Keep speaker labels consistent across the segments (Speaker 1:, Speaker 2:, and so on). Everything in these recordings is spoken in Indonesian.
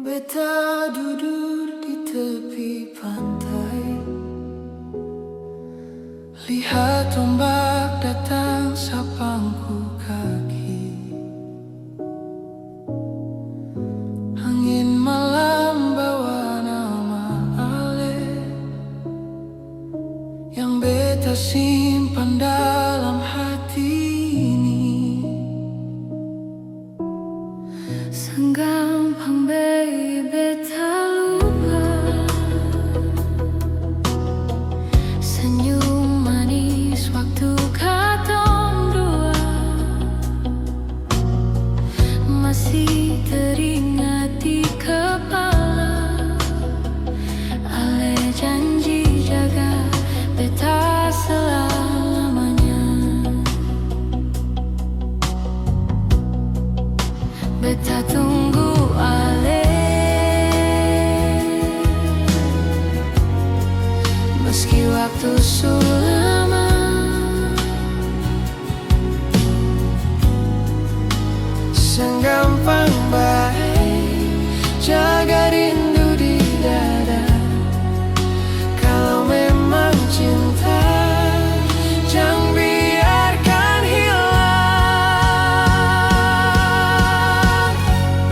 Speaker 1: Beta duduk di tepi pantai, lihat ombak datang sapangku kaki. Angin malam bawa nama Ale yang beta simpan dalam hati ini. Senggampang beta lupa senyum manis waktu katong dua. Masih teringat di kepala Ale janji jaga beta selamanya. Beta tunggu Ale, meski waktu sulama. Senggampang baik jaga rindu di dada. Kalau memang cinta, jangan biarkan hilang.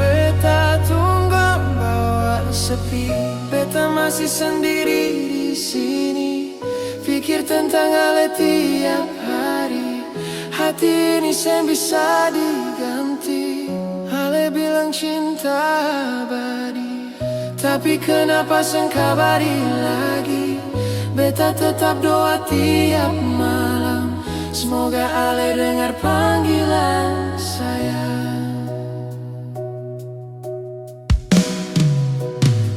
Speaker 1: Beta tunggu bawa sepi, beta masih sendiri di sini. Pikir tentang Ale tiap hari, hati ini sen bisa diganti. Ale bilang cinta abadi, tapi kenapa sen kabari lagi? Beta tetap doa tiap malam, semoga Ale dengar panggilan saya.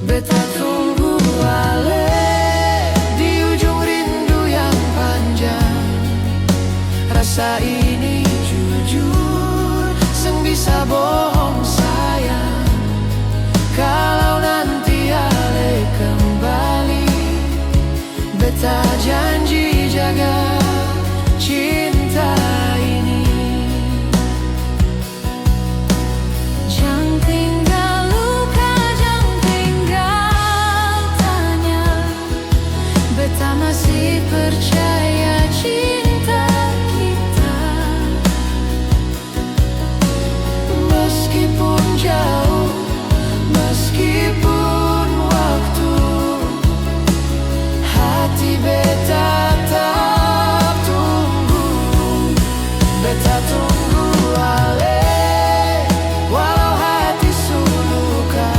Speaker 1: Beta tunggu Ale di ujung rindu yang panjang. Rasa ini jujur, sen bisa bohong sayang. Kalau nanti Ale kembali, beta janji jaga cinta ini. Jangan tinggal luka, jangan tinggal tanya. Beta masih percaya cinta kita. Meskipun jauh, meskipun waktu, hati beta tetap tunggu. Beta tunggu Ale, walau hati suluka.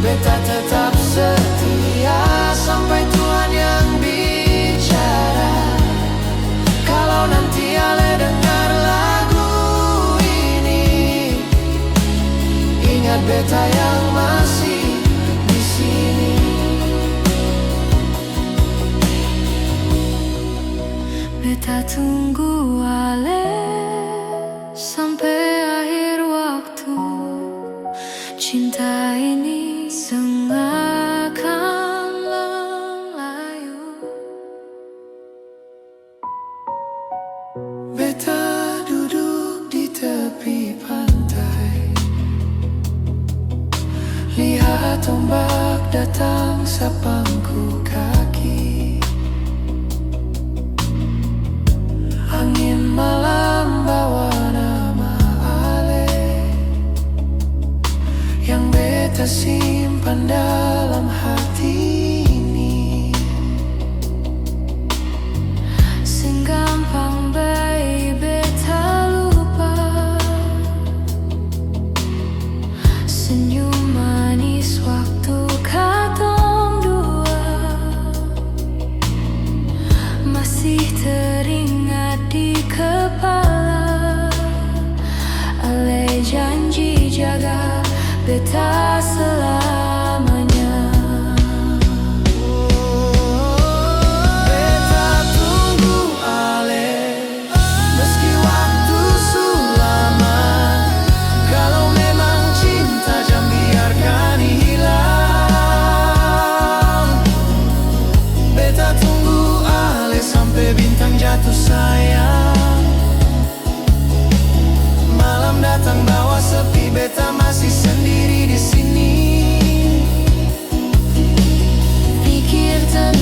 Speaker 1: Beta tetap setia sampai Tuhan yang bicara. Kalau nanti Ale dengar lagu ini, ingat beta yang masih di sini. Beta tunggu Ale sampai akhir waktu. Cinta ini akan layu. Beta duduk di tepi pantai, lihat ombak datang sapangku kaki. Angin malam bawa nama Ale yang beta simpan dalam hati ini. Senggampang baik beta lupa senyum manis waktu katong dua. Masih teringat di kepala Ale janji jaga beta selamanya. Beta tunggu Ale, meski waktu sulama. Kalau memang cinta, jangan biarkan hilang. Beta tunggu Ale sampai bintang jatuh sayang. Malam datang bawa sepi, beta masih sendiri di sini.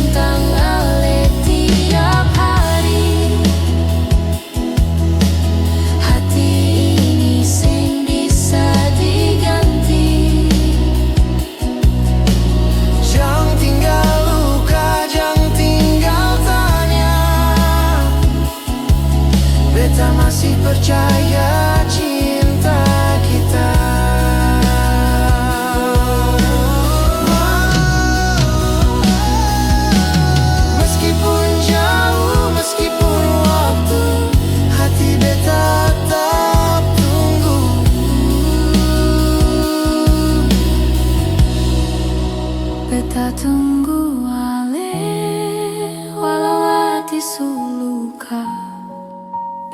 Speaker 1: tentang Ale tiap hari. Hati ini sing bisa diganti. Jangan tinggal luka, jangan tinggal tanya. Beta masih percaya cinta kita. Meskipun jauh, meskipun waktu, hati beta tetap tunggu. Beta tunggu Ale, walau hati suluka.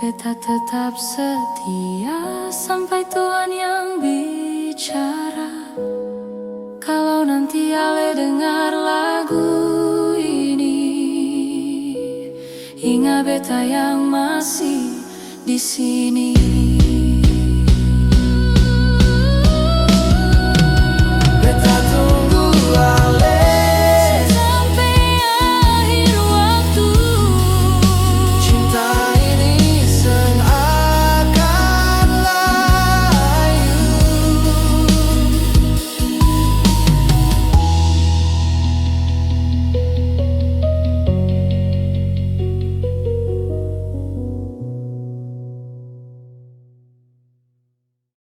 Speaker 1: Beta tetap setia sampai Tuhan yang bicara. Kalau nanti Ale dengar lagu ini, ingat beta yang masih di sini.